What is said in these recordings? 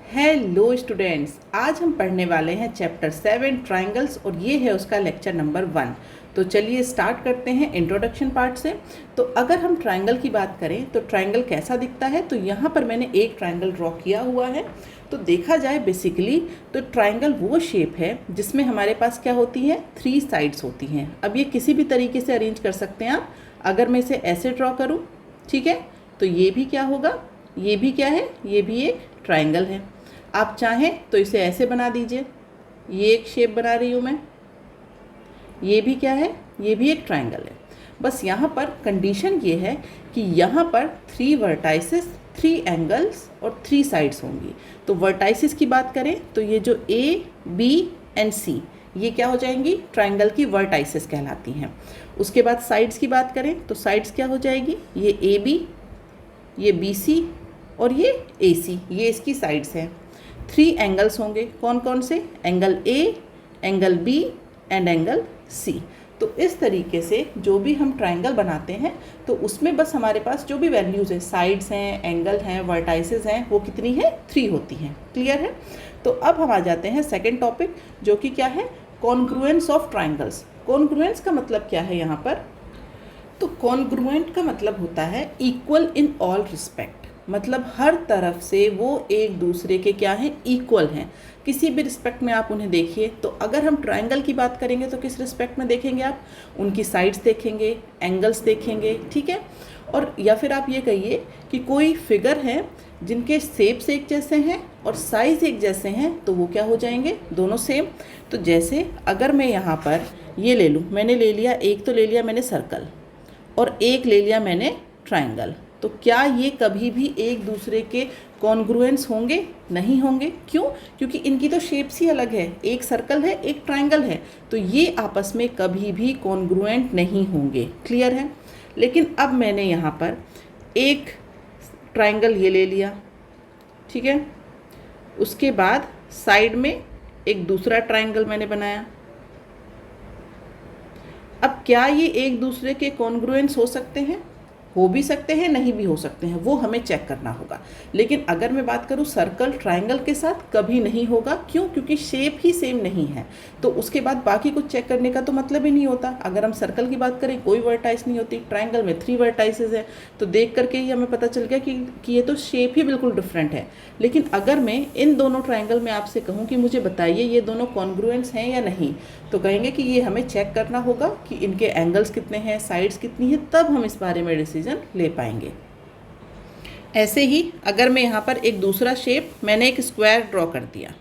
Hello students, आज हम पढ़ने वाले हैं चैप्टर 7 ट्राइंगल्स और ये है उसका लेक्चर नंबर 1। तो चलिए स्टार्ट करते हैं इंट्रोडक्शन पार्ट से। तो अगर हम ट्राइंगल की बात करें तो ट्राइंगल कैसा दिखता है, तो यहाँ पर मैंने एक ट्राइंगल ड्रॉ किया हुआ है। तो देखा जाए बेसिकली तो ट्राइंगल वो शेप है जिसमें हमारे पास क्या होती है, 3 साइड्स होती हैं। अब ये किसी भी तरीके से अरेंज कर सकते हैं आप। अगर मैं इसे ऐसे ड्रॉ करूँ, ठीक है, तो ये भी क्या होगा, ये भी क्या है, ये भी एक ट्राइंगल है। आप चाहें तो इसे ऐसे बना दीजिए, ये एक शेप बना रही हूँ मैं, ये भी क्या है, ये भी एक ट्राइंगल है। बस यहाँ पर कंडीशन ये है कि यहाँ पर 3 वर्टाइसेस, 3 एंगल्स और 3 साइड्स होंगी। तो वर्टाइसेस की बात करें तो ये जो ए, बी एंड सी, ये क्या हो जाएंगी, ट्राइंगल की वर्टाइसेस कहलाती हैं। उसके बाद साइड्स की बात करें तो साइड्स क्या हो जाएगी, ये ए बी, ये बी सी और ये ए सी, ये इसकी साइड्स हैं। 3 एंगल्स होंगे, कौन कौन से, angle A, angle B and angle C. तो इस तरीके से जो भी हम ट्राइंगल बनाते हैं तो उसमें बस हमारे पास जो भी वैल्यूज़ है, साइड्स हैं, एंगल हैं, वर्टाइसेस हैं, वो कितनी है, 3 होती हैं। क्लियर है। तो अब हम आ जाते हैं सेकेंड टॉपिक, जो कि क्या है, कॉन्ग्रुएंस ऑफ ट्राइंगल्स। कॉन्ग्रुएंस का मतलब क्या है यहाँ पर, तो कॉन्ग्रुएंट का मतलब होता है इक्वल इन ऑल रिस्पेक्ट, मतलब हर तरफ से वो एक दूसरे के क्या हैं, इक्वल हैं। किसी भी रिस्पेक्ट में आप उन्हें देखिए। तो अगर हम ट्राइंगल की बात करेंगे तो किस रिस्पेक्ट में देखेंगे आप, उनकी साइड्स देखेंगे, एंगल्स देखेंगे, ठीक है। और या फिर आप ये कहिए कि कोई फिगर है जिनके शेप्स एक जैसे हैं और साइज़ एक जैसे हैं, तो वो क्या हो जाएंगे, दोनों सेम। तो जैसे अगर मैं यहाँ पर ये ले लूँ, मैंने ले लिया, एक तो ले लिया मैंने सर्कल और एक ले लिया मैंने ट्राइंगल, तो क्या ये कभी भी एक दूसरे के कॉन्ग्रुएंस होंगे, नहीं होंगे। क्यों, क्योंकि इनकी तो शेप्स ही अलग है, एक सर्कल है एक ट्राइंगल है, तो ये आपस में कभी भी कॉन्ग्रुएंट नहीं होंगे। क्लियर है। लेकिन अब मैंने यहाँ पर एक ट्राइंगल ये ले लिया, ठीक है, उसके बाद साइड में एक दूसरा ट्राइंगल मैंने बनाया। अब क्या ये एक दूसरे के कॉन्ग्रुएंस हो सकते हैं, हो भी सकते हैं, नहीं भी हो सकते हैं, वो हमें चेक करना होगा। लेकिन अगर मैं बात करूँ सर्कल ट्राइंगल के साथ, कभी नहीं होगा। क्यों, क्योंकि शेप ही सेम नहीं है। तो उसके बाद बाकी कुछ चेक करने का तो मतलब ही नहीं होता। अगर हम सर्कल की बात करें, कोई वर्टाइस नहीं होती, ट्राइंगल में 3 वर्टाइसेस है, तो देख करके ही हमें पता चल गया कि ये तो शेप ही बिल्कुल डिफरेंट है। लेकिन अगर मैं इन दोनों ट्राइंगल में आपसे कहूँ कि मुझे बताइए ये दोनों कॉन्ग्रुएंट्स हैं या नहीं, तो कहेंगे कि ये हमें चेक करना होगा कि इनके एंगल्स कितने हैं, साइड्स कितनी है, तब हम इस बारे में डिसीजन ले पाएंगे। ऐसे ही अगर मैं यहाँ पर एक दूसरा शेप, मैंने एक स्क्वायर ड्रॉ कर दिया।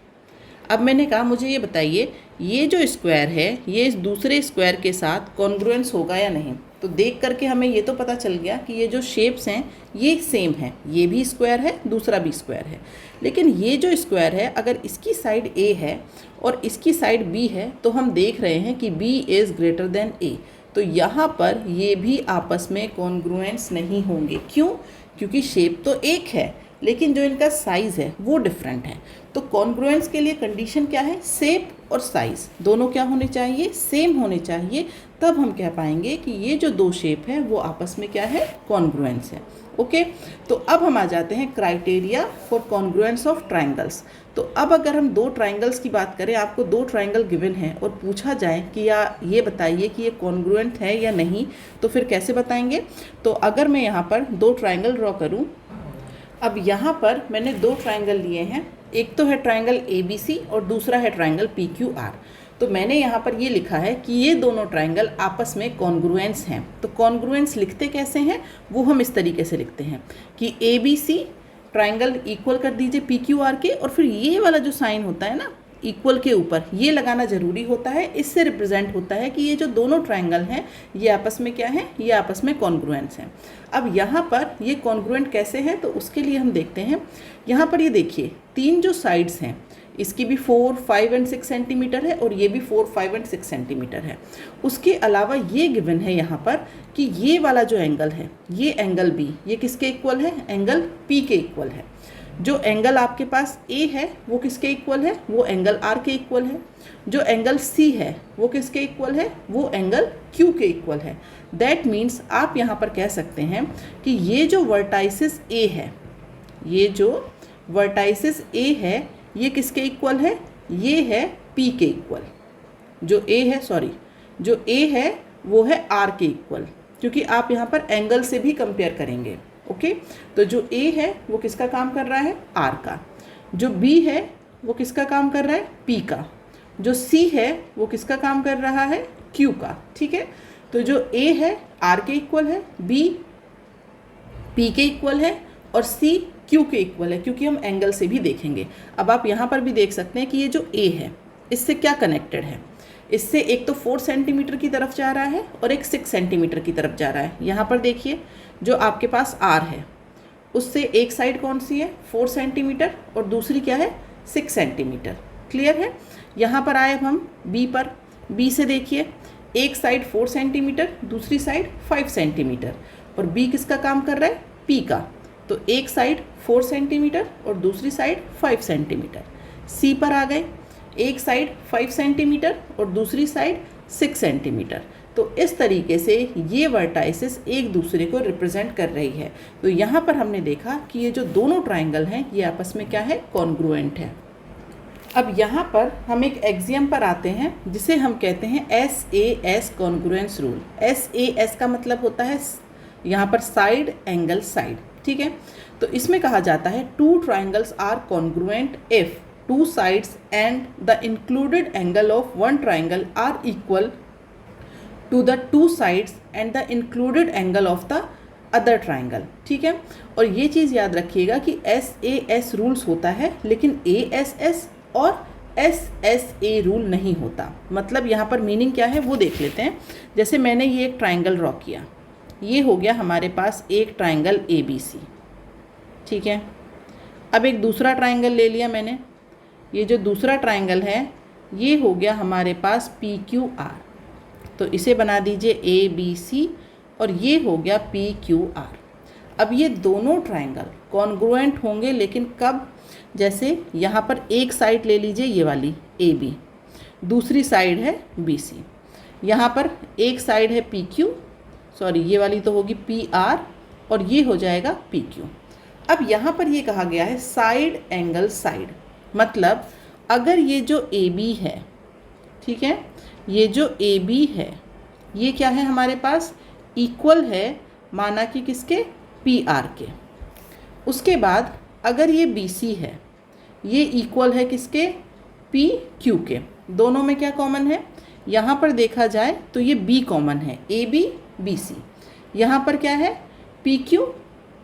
अब मैंने कहा मुझे ये बताइए ये जो स्क्वायर है ये इस दूसरे स्क्वायर के साथ कॉन्ग्रुएंस होगा या नहीं। तो देख करके हमें ये तो पता चल गया कि ये जो शेप्स हैं ये सेम हैं, ये भी स्क्वायर है, दूसरा भी स्क्वायर है। लेकिन ये जो स्क्वायर है, अगर इसकी साइड ए है और इसकी साइड बी है, तो हम देख रहे हैं कि बी इज़ ग्रेटर देन ए। तो यहाँ पर ये भी आपस में कॉन्ग्रुएंस नहीं होंगे। क्यों, क्योंकि शेप तो एक है लेकिन जो इनका साइज़ है वो डिफरेंट है। तो कॉन्ग्रुएंस के लिए कंडीशन क्या है, शेप और साइज़ दोनों क्या होने चाहिए, सेम होने चाहिए। तब हम कह पाएंगे कि ये जो 2 शेप है वो आपस में क्या है, कॉन्ग्रुएंस है। ओके। तो अब हम आ जाते हैं criteria for congruence of triangles. तो अब अगर हम 2 ट्राइंगल्स की बात करें, आपको 2 ट्राइंगल गिवन है और पूछा जाए कि या ये बताइए कि ये कॉन्ग्रुएंट है या नहीं, तो फिर कैसे बताएंगे। तो अगर मैं यहाँ पर 2 ट्राइंगल ड्रॉ करूँ, अब यहाँ पर मैंने 2 ट्राइंगल लिए हैं, एक तो है ट्राइंगल ए बी सी और दूसरा है ट्राइंगल पी क्यू आर। तो मैंने यहाँ पर ये लिखा है कि ये दोनों ट्राइंगल आपस में कॉन्ग्रुएंस हैं। तो कॉन्ग्रुएंस लिखते कैसे हैं, वो हम इस तरीके से लिखते हैं कि A B C triangle equal कर दीजिए पी क्यू आर के, और फिर ये वाला जो साइन होता है ना इक्वल के ऊपर, ये लगाना ज़रूरी होता है। इससे रिप्रेजेंट होता है कि ये जो दोनों ट्राइंगल हैं ये आपस में क्या है, ये आपस में कॉन्ग्रुएंस हैं। अब यहाँ पर ये कॉन्ग्रुएंट कैसे हैं, तो उसके लिए हम देखते हैं। यहाँ पर ये देखिए 3 जो साइड्स हैं, इसकी भी 4, 5 एंड 6 सेंटीमीटर है और ये भी 4, 5 एंड 6 सेंटीमीटर है। उसके अलावा ये गिवन है यहाँ पर कि ये वाला जो एंगल है, ये एंगल बी, ये किसके इक्वल है, एंगल पी के इक्वल है। जो एंगल आपके पास ए है वो किसके इक्वल है, वो एंगल आर के इक्वल है। जो एंगल सी है वो किसके इक्वल है, वो एंगल क्यू के इक्वल है। दैट मीन्स आप यहाँ पर कह सकते हैं कि ये जो वर्टाइसिस ए है, ये जो वर्टाइसिस ए है ये किसके इक्वल है, ये है पी के इक्वल। जो ए है वो है आर के इक्वल, क्योंकि आप यहाँ पर एंगल से भी कंपेयर करेंगे। ओके, तो जो ए है वो किसका काम कर रहा है, आर का। जो बी है वो किसका काम कर रहा है, पी का। जो सी है वो किसका काम कर रहा है, क्यू का। ठीक है, तो जो ए है आर के इक्वल है, बी पी के इक्वल है और सी क्यू के इक्वल है, क्योंकि हम एंगल से भी देखेंगे। अब आप यहाँ पर भी देख सकते हैं कि ये जो ए है इससे क्या कनेक्टेड है, इससे एक तो 4 सेंटीमीटर की तरफ जा रहा है और एक 6 सेंटीमीटर की तरफ जा रहा है। यहाँ पर देखिए जो आपके पास आर है उससे एक साइड कौन सी है, 4 सेंटीमीटर और दूसरी क्या है, 6 सेंटीमीटर। क्लियर है। यहाँ पर आए हम बी पर, बी से देखिए एक साइड 4 सेंटीमीटर दूसरी साइड 5 सेंटीमीटर, और बी किसका काम कर रहा है, पी का। तो एक साइड 4 सेंटीमीटर और दूसरी साइड 5 सेंटीमीटर। सी पर आ गए, एक साइड 5 सेंटीमीटर और दूसरी साइड 6 सेंटीमीटर। तो इस तरीके से ये वर्टाइसिस एक दूसरे को रिप्रेजेंट कर रही है। तो यहाँ पर हमने देखा कि ये जो दोनों ट्राइंगल हैं ये आपस में क्या है, कॉन्ग्रुएंट है। अब यहाँ पर हम एक एक्सियम पर आते हैं जिसे हम कहते हैं SAS कॉन्ग्रुएंस रूल। SAS का मतलब होता है यहाँ पर साइड एंगल साइड। ठीक है, तो इसमें कहा जाता है two triangles are congruent if two sides and the included angle of one triangle are equal to the two sides and the included angle of the other triangle. ठीक है, और ये चीज़ याद रखिएगा कि SAS रूल्स होता है लेकिन ASS और SSA रूल नहीं होता। मतलब यहाँ पर मीनिंग क्या है वो देख लेते हैं। जैसे मैंने ये एक ट्राइंगल ड्रॉ किया, ये हो गया हमारे पास एक ट्राइंगल ABC। ठीक है, अब एक दूसरा ट्राइंगल ले लिया मैंने, ये जो दूसरा ट्राइंगल है ये हो गया हमारे पास PQR। तो इसे बना दीजिए ABC और ये हो गया PQR। अब ये दोनों ट्राइंगल कॉन्ग्रुएंट होंगे, लेकिन कब, जैसे यहाँ पर एक साइड ले लीजिए ये वाली AB, दूसरी साइड है BC। यहाँ पर एक साइड है ये वाली तो होगी PR और ये हो जाएगा PQ। अब यहाँ पर ये कहा गया है साइड एंगल साइड, मतलब अगर ये जो AB है, ठीक है, ये जो AB है ये क्या है हमारे पास, इक्वल है माना कि किसके, PR के। उसके बाद अगर ये BC है ये इक्वल है किसके, PQ के। दोनों में क्या कॉमन है, यहाँ पर देखा जाए तो ये B कॉमन है, AB BC। यहाँ पर क्या है, PQ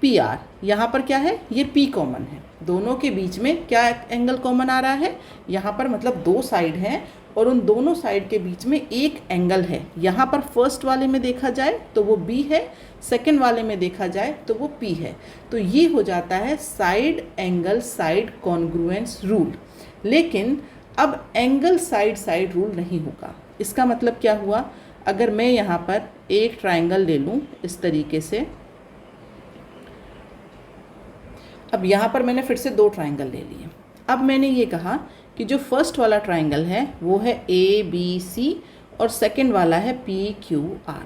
PR। यहाँ पर क्या है, ये P कॉमन है। दोनों के बीच में क्या एंगल कॉमन आ रहा है, यहाँ पर मतलब दो साइड हैं और उन दोनों साइड के बीच में एक एंगल है। यहाँ पर फर्स्ट वाले में देखा जाए तो वो B है, सेकंड वाले में देखा जाए तो वो P है। तो ये हो जाता है side angle side congruence rule. लेकिन अब एंगल साइड साइड रूल नहीं होगा। इसका मतलब क्या हुआ, अगर मैं यहाँ पर एक ट्राइंगल ले लूँ इस तरीके से, अब यहाँ पर मैंने फिर से दो ट्राइंगल ले लिए। अब मैंने ये कहा कि जो फर्स्ट वाला ट्राइंगल है वो है ABC और सेकंड वाला है PQR।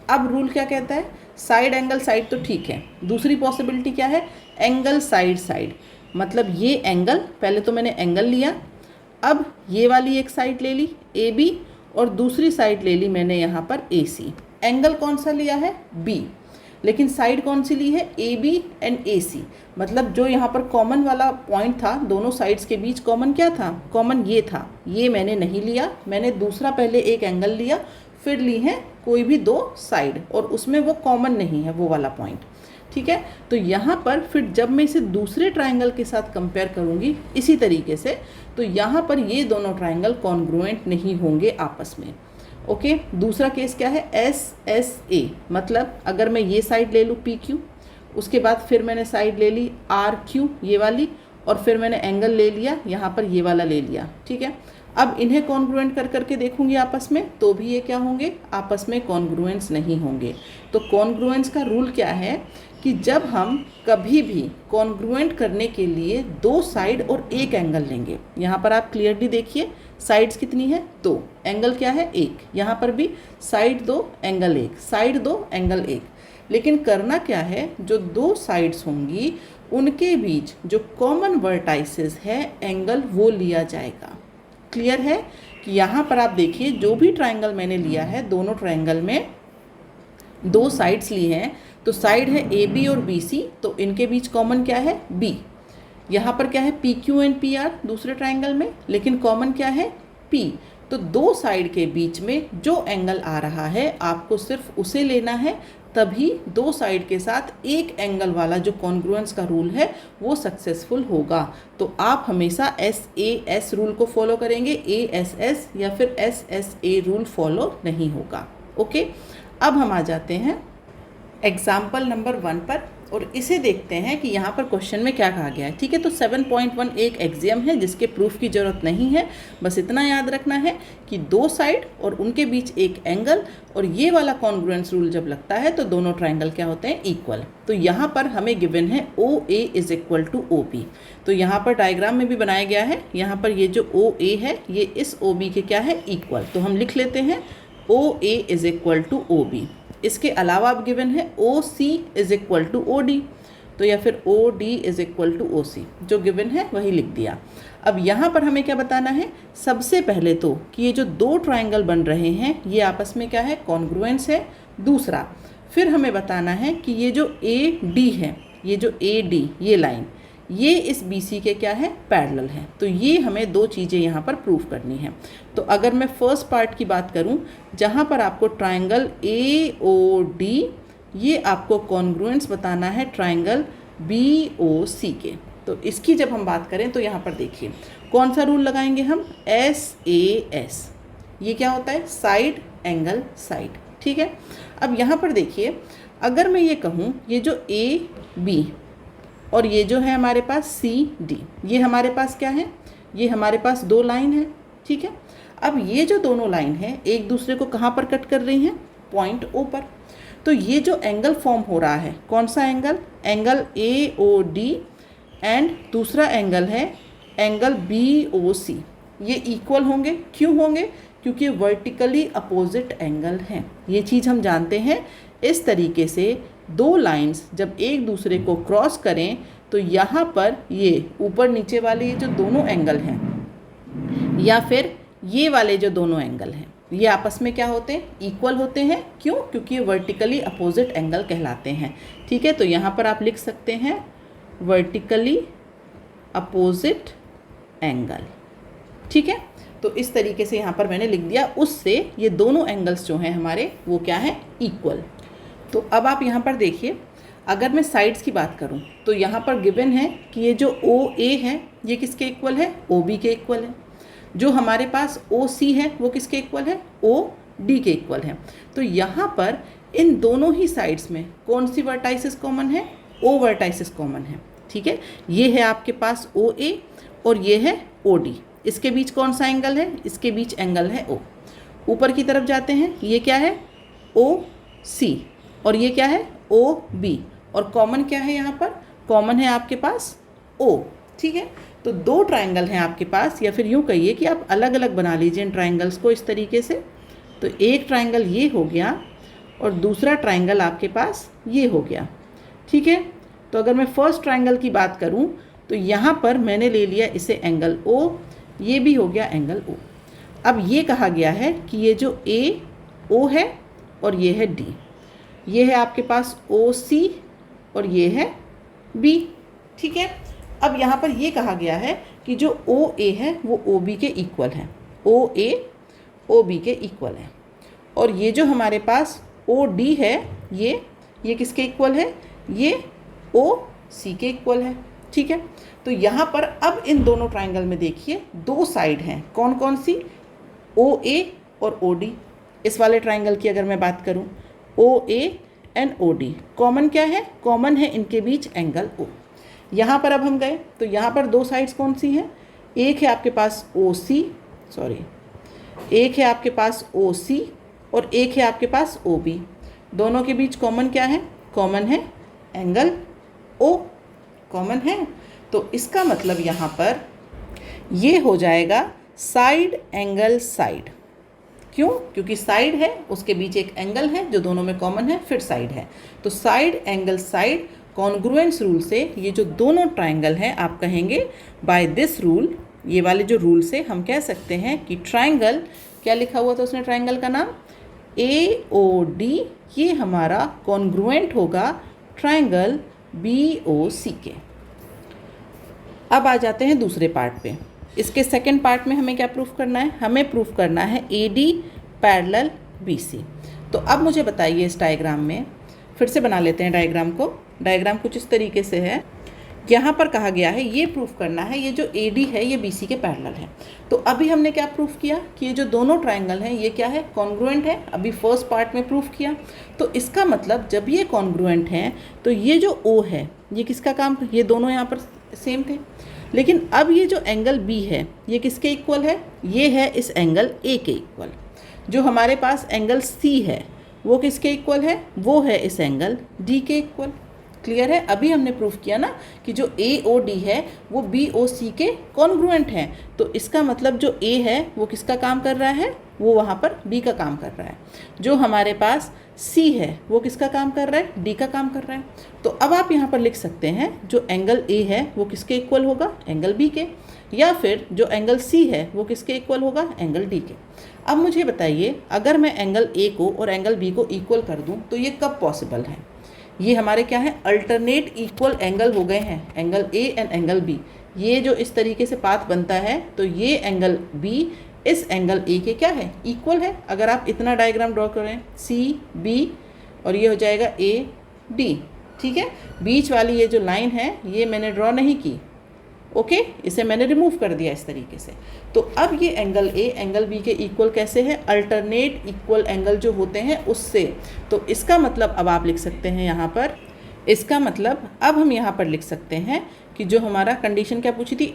अब रूल क्या कहता है, साइड एंगल साइड तो ठीक है, दूसरी पॉसिबिलिटी क्या है, एंगल साइड साइड। मतलब ये एंगल, पहले तो मैंने एंगल लिया, अब ये वाली एक साइड ले ली AB और दूसरी साइड ले ली मैंने यहाँ पर AC। एंगल कौन सा लिया है, B, लेकिन साइड कौन सी ली है, AB एंड AC। मतलब जो यहाँ पर कॉमन वाला पॉइंट था, दोनों साइड्स के बीच कॉमन क्या था, कॉमन ये था, ये मैंने नहीं लिया। मैंने दूसरा पहले एक एंगल लिया, फिर ली है कोई भी दो साइड और उसमें वो कॉमन नहीं है वो वाला पॉइंट। ठीक है, तो यहाँ पर फिर जब मैं इसे दूसरे ट्राइंगल के साथ कंपेयर करूँगी इसी तरीके से, तो यहाँ पर ये दोनों ट्राइंगल कॉन्ग्रुएंट नहीं होंगे आपस में। ओके, दूसरा केस क्या है, SSA। मतलब अगर मैं ये साइड ले लूँ PQ, उसके बाद फिर मैंने साइड ले ली RQ ये वाली, और फिर मैंने एंगल ले लिया यहाँ पर ये वाला ले लिया। ठीक है, अब इन्हें कॉन्ग्रुएंट कर करके देखूंगी आपस में, तो भी ये क्या होंगे, आपस में कॉन्ग्रुएंस नहीं होंगे। तो कॉन्ग्रुएंस का रूल क्या है कि जब हम कभी भी कॉन्ग्रुएंट करने के लिए दो साइड और एक एंगल लेंगे, यहाँ पर आप क्लियरली देखिए साइड्स कितनी है, दो, एंगल क्या है, एक। यहाँ पर भी साइड दो एंगल एक, साइड दो एंगल एक। लेकिन करना क्या है, जो दो साइड्स होंगी उनके बीच जो कॉमन वर्टाइसेस है एंगल वो लिया जाएगा। क्लियर है कि यहाँ पर आप देखिए जो भी ट्राइंगल मैंने लिया है, दोनों ट्राइंगल में दो साइड्स ली हैं, तो साइड है ए बी और बी सी, तो इनके बीच कॉमन क्या है बी। यहाँ पर क्या है P Q and P R दूसरे ट्राइंगल में, लेकिन कॉमन क्या है पी। तो दो साइड के बीच में जो एंगल आ रहा है आपको सिर्फ उसे लेना है, तभी दो साइड के साथ एक एंगल वाला जो कॉन्ग्रुएंस का रूल है वो सक्सेसफुल होगा। तो आप हमेशा SAS रूल को फॉलो करेंगे, ASS या फिर SSA रूल फॉलो नहीं होगा। ओके, अब हम आ जाते हैं एग्जाम्पल नंबर 1 पर और इसे देखते हैं कि यहाँ पर क्वेश्चन में क्या कहा गया है। ठीक है, तो 7.1 एक एक्सियम है जिसके प्रूफ की ज़रूरत नहीं है, बस इतना याद रखना है कि दो साइड और उनके बीच एक एंगल, और ये वाला कॉन्ग्रुएंस रूल जब लगता है तो दोनों ट्राइंगल क्या होते हैं इक्वल। तो यहाँ पर हमें गिवन है OA is equal to OB। तो यहाँ पर डायग्राम में भी बनाया गया है, यहाँ पर ये जो OA है ये इस OB के क्या है इक्वल, तो हम लिख लेते हैं OA is equal to OB। इसके अलावा अब गिवन है OC is equal to OD, तो या फिर OD is equal to OC, जो गिवन है वही लिख दिया। अब यहाँ पर हमें क्या बताना है, सबसे पहले तो कि ये जो दो ट्राइंगल बन रहे हैं ये आपस में क्या है कॉन्ग्रुएंस है। दूसरा फिर हमें बताना है कि ये जो AD है, ये जो AD ये लाइन ये इस BC के क्या है पैरेलल है। तो ये हमें दो चीज़ें यहाँ पर प्रूव करनी है। तो अगर मैं फर्स्ट पार्ट की बात करूँ जहाँ पर आपको ट्राइंगल AOD ये आपको कॉन्ग्रुएंस बताना है ट्राइंगल BOC के, तो इसकी जब हम बात करें तो यहाँ पर देखिए कौन सा रूल लगाएंगे हम, SAS। ये क्या होता है साइड एंगल साइड। ठीक है, अब यहाँ पर देखिए अगर मैं ये कहूँ ये जो AB और ये जो है हमारे पास CD, ये हमारे पास क्या है, ये हमारे पास दो लाइन है। ठीक है, अब ये जो दोनों लाइन है एक दूसरे को कहाँ पर कट कर रही हैं, पॉइंट O पर। तो ये जो एंगल फॉर्म हो रहा है कौन सा एंगल, एंगल AOD एंड दूसरा एंगल है एंगल BOC, ये इक्वल होंगे। क्यों होंगे, क्योंकि वर्टिकली अपोजिट एंगल हैं। ये चीज़ हम जानते हैं। इस तरीके से दो लाइंस जब एक दूसरे को क्रॉस करें तो यहाँ पर ये ऊपर नीचे वाले ये जो दोनों एंगल हैं या फिर ये वाले जो दोनों एंगल हैं ये आपस में क्या होते हैं इक्वल होते हैं। क्यों, क्योंकि ये वर्टिकली अपोजिट एंगल कहलाते हैं। ठीक है, तो यहाँ पर आप लिख सकते हैं वर्टिकली अपोजिट एंगल। ठीक है, तो इस तरीके से यहाँ पर मैंने लिख दिया, उससे ये दोनों एंगल्स जो हैं हमारे वो क्या है इक्वल। तो अब आप यहाँ पर देखिए अगर मैं साइड्स की बात करूँ तो यहाँ पर गिवन है कि ये जो OA है ये किसके इक्वल है, OB के इक्वल है। जो हमारे पास OC है वो किसके इक्वल है, OD के इक्वल है। तो यहाँ पर इन दोनों ही साइड्स में कौन सी वर्टाइसिस कॉमन है, O वर्टाइसिस कॉमन है। ठीक है, ये है आपके पास OA और ये है OD। इसके बीच कौन सा एंगल है, इसके बीच एंगल है O। ऊपर की तरफ जाते हैं, ये क्या है OC और ये क्या है OB, और कॉमन क्या है यहाँ पर, कॉमन है आपके पास O। ठीक है, तो दो ट्राइंगल हैं आपके पास, या फिर यूँ कहिए कि आप अलग अलग बना लीजिए इन ट्राइंगल्स को इस तरीके से। तो एक ट्राइंगल ये हो गया और दूसरा ट्राइंगल आपके पास ये हो गया। ठीक है, तो अगर मैं फर्स्ट ट्राइंगल की बात करूँ तो यहाँ पर मैंने ले लिया इसे एंगल O, ये भी हो गया एंगल O। अब ये कहा गया है कि ये जो AO है और ये है D, ये है आपके पास OC और ये है B। ठीक है, अब यहाँ पर ये कहा गया है कि जो OA है वो OB के इक्वल है, OA OB के इक्वल है, और ये जो हमारे पास OD है ये किसके इक्वल है, ये OC के इक्वल है। ठीक है, तो यहाँ पर अब इन दोनों ट्राइंगल में देखिए दो साइड हैं, कौन कौन सी, OA और OD। इस वाले ट्राइंगल की अगर मैं बात करूँ OA एंड OD, कॉमन क्या है, कॉमन है इनके बीच एंगल O। यहाँ पर अब हम गए तो यहाँ पर दो साइड्स कौन सी हैं, एक है आपके पास एक है आपके पास OC और एक है आपके पास OB। दोनों के बीच कॉमन क्या है, कॉमन है एंगल O, कॉमन है। तो इसका मतलब यहाँ पर ये हो जाएगा साइड एंगल साइड। क्यों, क्योंकि साइड है उसके बीच एक एंगल है जो दोनों में कॉमन है, फिर साइड है, तो side angle side congruence rule से ये जो दोनों ट्राइंगल हैं आप कहेंगे बाय दिस रूल, ये वाले जो रूल से हम कह सकते हैं कि ट्राइंगल, क्या लिखा हुआ था उसने ट्राइंगल का नाम, AOD, ये हमारा कॉन्ग्रुएंट होगा ट्राइंगल BOC के। अब आ जाते हैं दूसरे पार्ट पे। इसके सेकंड पार्ट में हमें क्या प्रूफ करना है, हमें प्रूफ करना है AD पैरेलल BC। तो अब मुझे बताइए इस डायग्राम में, फिर से बना लेते हैं डायग्राम को। डायग्राम कुछ इस तरीके से है। यहाँ पर कहा गया है ये प्रूफ करना है ये जो AD है ये BC के पैरेलल है। तो अभी हमने क्या प्रूफ किया कि ये जो दोनों ट्राइंगल हैं ये क्या है, कॉन्ग्रुएंट है। अभी फर्स्ट पार्ट में प्रूफ किया। तो इसका मतलब जब ये कॉन्ग्रुएंट हैं तो ये जो O है ये किसका काम, ये दोनों यहाँ पर सेम थे। लेकिन अब ये जो एंगल B है ये किसके इक्वल है, ये है इस एंगल A के इक्वल। जो हमारे पास एंगल C है वो किसके इक्वल है, वो है इस एंगल D के इक्वल। क्लियर है। अभी हमने प्रूफ किया ना कि जो AOD है वो BOC के कॉन्ग्रुएंट है। तो इसका मतलब जो A है वो किसका काम कर रहा है, वो वहाँ पर B का काम कर रहा है। जो हमारे पास C है वो किसका काम कर रहा है, D का काम कर रहा है। तो अब आप यहाँ पर लिख सकते हैं जो एंगल A है वो किसके इक्वल होगा, एंगल B के, या फिर जो एंगल C है वो किसके इक्वल होगा, एंगल D के। अब मुझे बताइए अगर मैं एंगल A को और एंगल B को इक्वल कर दूँ तो ये कब पॉसिबल है। ये हमारे क्या है, अल्टरनेट इक्वल एंगल हो गए हैं, angle A and angle B। ये जो इस तरीके से पाथ बनता है तो ये एंगल B इस एंगल A के क्या है, इक्वल है। अगर आप इतना डायग्राम ड्रॉ करें CB और ये हो जाएगा AD, ठीक है। बीच वाली ये जो लाइन है ये मैंने ड्रॉ नहीं की, ओके, इसे मैंने रिमूव कर दिया इस तरीके से। तो अब ये एंगल A एंगल B के इक्वल कैसे है, अल्टरनेट इक्वल एंगल जो होते हैं उससे। तो इसका मतलब अब आप लिख सकते हैं यहाँ पर, इसका मतलब अब हम यहाँ पर लिख सकते हैं कि जो हमारा कंडीशन क्या पूछी थी,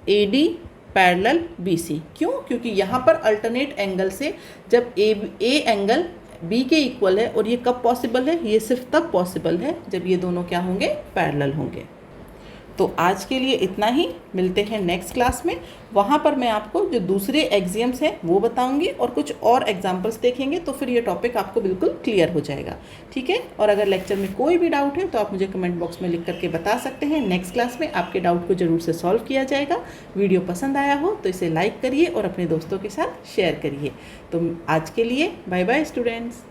AD पैरेलल BC। क्यों, क्योंकि यहाँ पर अल्टरनेट एंगल से जब A एंगल B के इक्वल है, और ये कब पॉसिबल है, ये सिर्फ तब पॉसिबल है जब ये दोनों क्या होंगे, पैरेलल होंगे। तो आज के लिए इतना ही, मिलते हैं नेक्स्ट क्लास में। वहाँ पर मैं आपको जो दूसरे एग्जाम्स हैं वो बताऊंगी और कुछ और एग्जाम्पल्स देखेंगे, तो फिर ये टॉपिक आपको बिल्कुल क्लियर हो जाएगा, ठीक है। और अगर लेक्चर में कोई भी डाउट है तो आप मुझे कमेंट बॉक्स में लिख करके बता सकते हैं। नेक्स्ट क्लास में आपके डाउट को ज़रूर से सॉल्व किया जाएगा। वीडियो पसंद आया हो तो इसे लाइक करिए और अपने दोस्तों के साथ शेयर करिए। तो आज के लिए बाय बाय स्टूडेंट्स।